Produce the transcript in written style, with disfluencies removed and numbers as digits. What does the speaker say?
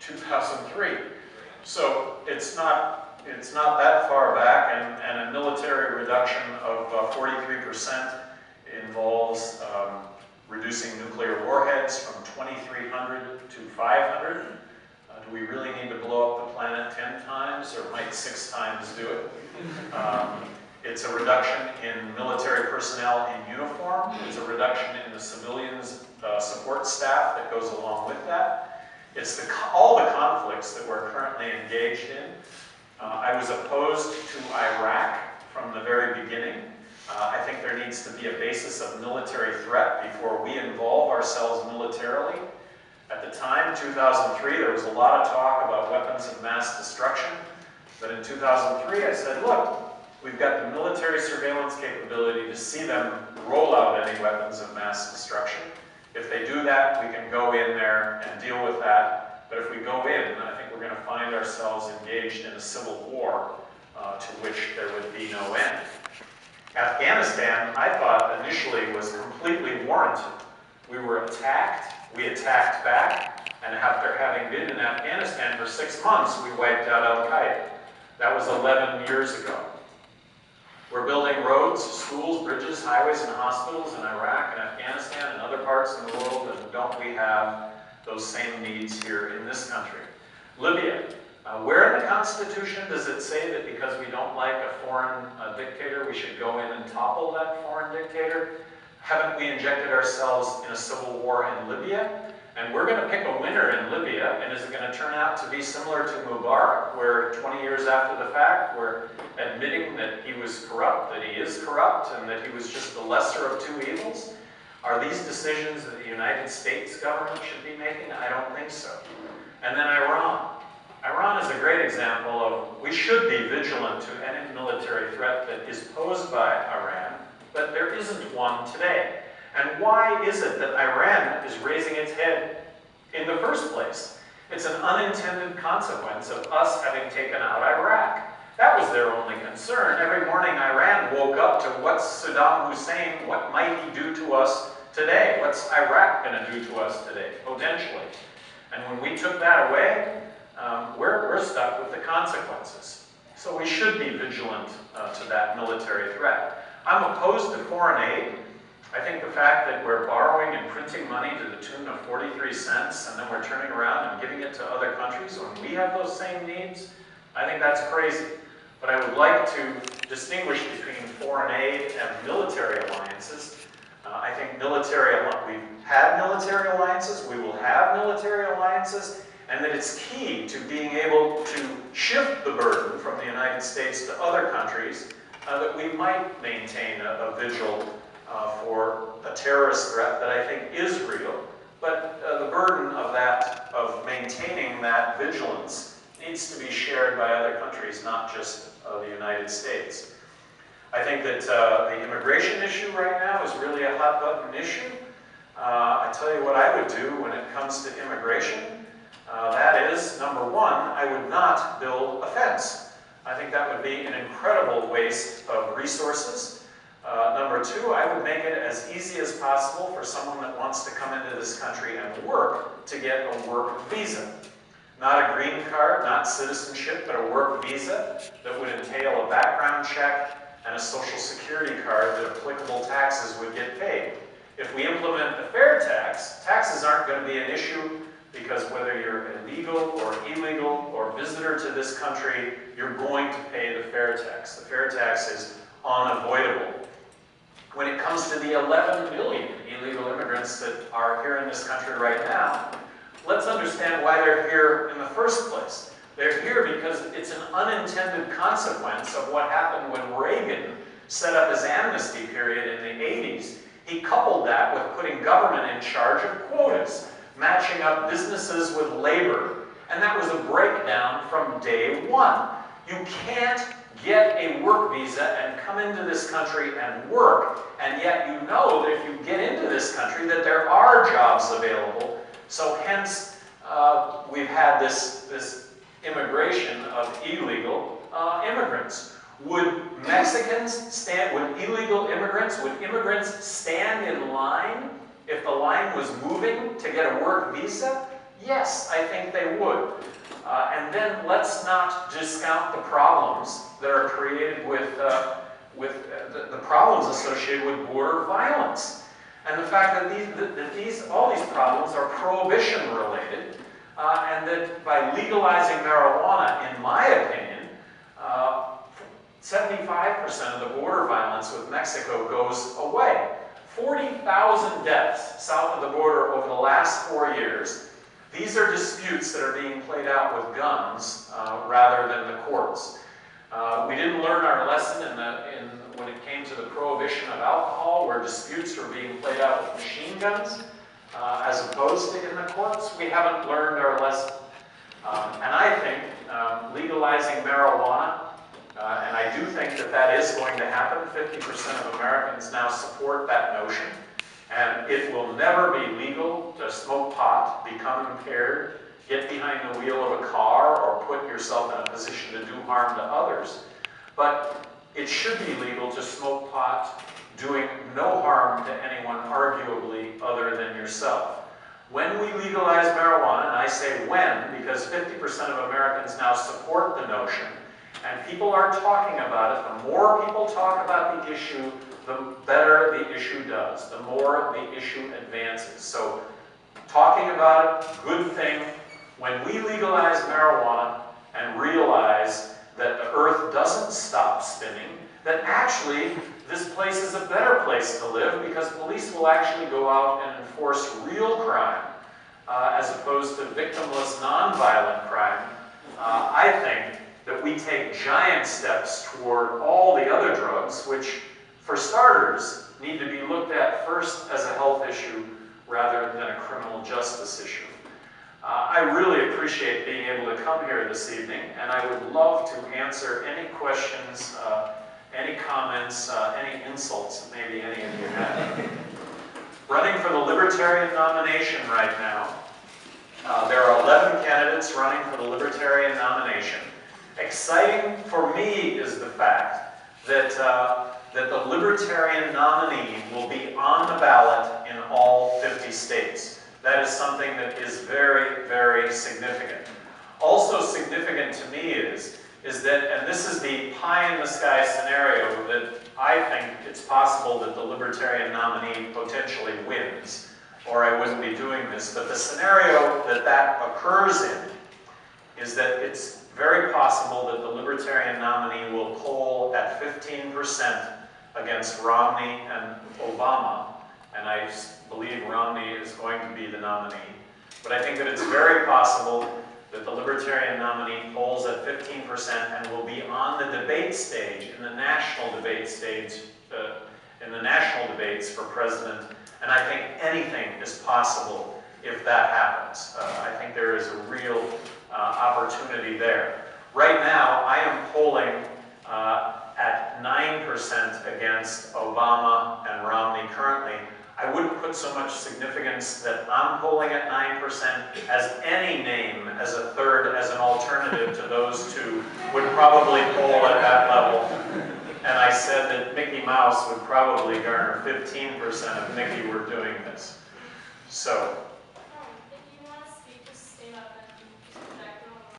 2003. So it's not that far back, and a military reduction of 43% involves reducing nuclear warheads from 2,300 to 500. Do we really need to blow up the planet 10 times, or might 6 times do it? It's a reduction in military personnel in uniform. It's a reduction in the civilians' support staff that goes along with that. It's all the conflicts that we're currently engaged in. I was opposed to Iraq from the very beginning. I think there needs to be a basis of military threat before we involve ourselves militarily. At the time, 2003, there was a lot of talk about weapons of mass destruction. But in 2003, I said, look, we've got the military surveillance capability to see them roll out any weapons of mass destruction. If they do that, we can go in there and deal with that. But if we go in, I think we're going to find ourselves engaged in a civil war to which there would be no end. Afghanistan, I thought initially, was completely warranted. We were attacked, we attacked back, and after having been in Afghanistan for 6 months, we wiped out Al-Qaeda. That was 11 years ago. We're building roads, schools, bridges, highways, and hospitals in Iraq and Afghanistan and other parts of the world, and don't we have those same needs here in this country? Libya. Where in the Constitution does it say that because we don't like a foreign dictator, we should go in and topple that foreign dictator? Haven't we injected ourselves in a civil war in Libya? And we're going to pick a winner in Libya, and is it going to turn out to be similar to Mubarak, where 20 years after the fact, we're admitting that he was corrupt, that he is corrupt, and that he was just the lesser of two evils? Are these decisions that the United States government should be making? I don't think so. And then Iran. Iran is a great example of we should be vigilant to any military threat that is posed by Iran, but there isn't one today. And why is it that Iran is raising its head in the first place? It's an unintended consequence of us having taken out Iraq. That was their only concern. Every morning Iran woke up to what's Saddam Hussein, what might he do to us today? What's Iraq going to do to us today, potentially? And when we took that away, we're stuck with the consequences. So we should be vigilant to that military threat. I'm opposed to foreign aid. I think the fact that we're borrowing and printing money to the tune of 43 cents and then we're turning around and giving it to other countries when we have those same needs, I think that's crazy. But I would like to distinguish between foreign aid and military alliances. I think we've had military alliances, we will have military alliances, and that it's key to being able to shift the burden from the United States to other countries, that we might maintain a vigil for a terrorist threat that I think is real. But the burden of maintaining that vigilance needs to be shared by other countries, not just the United States. I think that the immigration issue right now is really a hot-button issue. I tell you what I would do when it comes to immigration. That is, number one, I would not build a fence. I think that would be an incredible waste of resources. Number two, I would make it as easy as possible for someone that wants to come into this country and work to get a work visa. Not a green card, not citizenship, but a work visa that would entail a background check and a social security card that applicable taxes would get paid. If we implement the fair tax, taxes aren't going to be an issue because whether you're illegal or illegal or visitor to this country, you're going to pay the fair tax. The fair tax is unavoidable. When it comes to the 11 million illegal immigrants that are here in this country right now, let's understand why they're here in the first place. They're here because it's an unintended consequence of what happened when Reagan set up his amnesty period in the 80s. He coupled that with putting government in charge of quotas, matching up businesses with labor. And that was a breakdown from day one. You can't get a work visa and come into this country and work, and yet you know that if you get into this country that there are jobs available. So hence, we've had this immigration of illegal immigrants. Would Mexicans stand, would immigrants stand in line if the line was moving to get a work visa? Yes, I think they would. And then let's not discount the problems that are created with the problems associated with border violence. And the fact that all these problems are prohibition related, and that by legalizing marijuana, in my opinion, 75% of the border violence with Mexico goes away. 40,000 deaths south of the border over the last 4 years. These are disputes that are being played out with guns rather than the courts. We didn't learn our lesson when it came to the prohibition of alcohol, where disputes were being played out with machine guns, as opposed to in the courts. We haven't learned our lesson. And I think legalizing marijuana, and I do think that that is going to happen. 50% of Americans now support that notion. And it will never be legal to smoke pot, become impaired, get behind the wheel of a car, or put yourself in a position to do harm to others. But it should be legal to smoke pot, doing no harm to anyone arguably other than yourself. When we legalize marijuana, and I say when, because 50% of Americans now support the notion, and people are talking about it, the more people talk about the issue, the better the issue does, the more the issue advances. So talking about it, good thing. When we legalize marijuana and realize that the earth doesn't stop spinning, that actually this place is a better place to live because police will actually go out and enforce real crime as opposed to victimless, nonviolent crime, I think that we take giant steps toward all the other drugs, which, for starters, need to be looked at first as a health issue rather than a criminal justice issue. I really appreciate being able to come here this evening, and I would love to answer any questions, any comments, any insults that maybe any of you have. Running for the Libertarian nomination right now. There are 11 candidates running for the Libertarian nomination. Exciting for me is the fact that that the Libertarian nominee will be on the ballot in all 50 states. That is something that is very, very significant. Also significant to me is that, and this is the pie-in-the-sky scenario, that I think it's possible that the Libertarian nominee potentially wins, or I wouldn't be doing this. But the scenario that occurs in is that it's very possible that the Libertarian nominee will poll at 15% against Romney and Obama, and I believe Romney is going to be the nominee. But I think that it's very possible that the Libertarian nominee polls at 15% and will be on the debate stage, in the national debate stage, in the national debates for president. And I think anything is possible if that happens. I think there is a real opportunity there. Right now, I am polling at 9% against Obama and Romney currently. I wouldn't put so much significance that I'm polling at 9% as any name as a third, as an alternative to those two would probably poll at that level. And I said that Mickey Mouse would probably garner 15% if Mickey were doing this. So